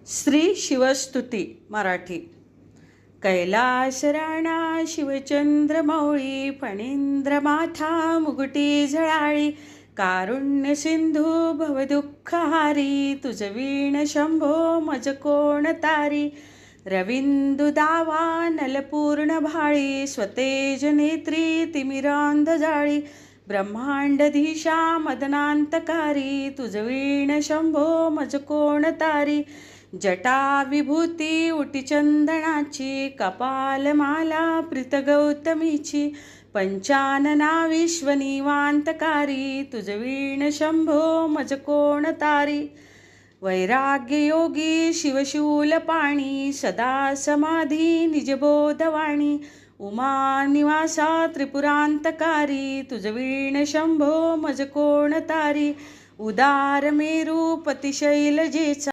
श्री शिवस्तुती मराठी. कैलास राणा शिवचंद्र मौळी फणींद्र माथा मुगटी झळाळी कारुण्य सिंधू भवदुःखहारी तुझ वीण शंभो मज कोण तारी रविंदु दावा नलपूर्ण भाळी स्वतेज नेत्री तिमिरांध जाळी ब्रह्मांडधीशा मदनांतकारी तुझ वीण शंभो मज कोण तारी जटा विभूती उटी चंदनाची कपालमाला प्रीत गौतमीची पंचानना विश्वनिवांतकारी तुझ वीण शंभो मज कोण तारी वैराग्य योगी शिवशूल पाणी सदा समाधी निजबोधवाणी उमा निवासा त्रिपुरांतकारी तुझ वीण शंभो मज कोण तारी उदार मेरू पतिशैल जेचा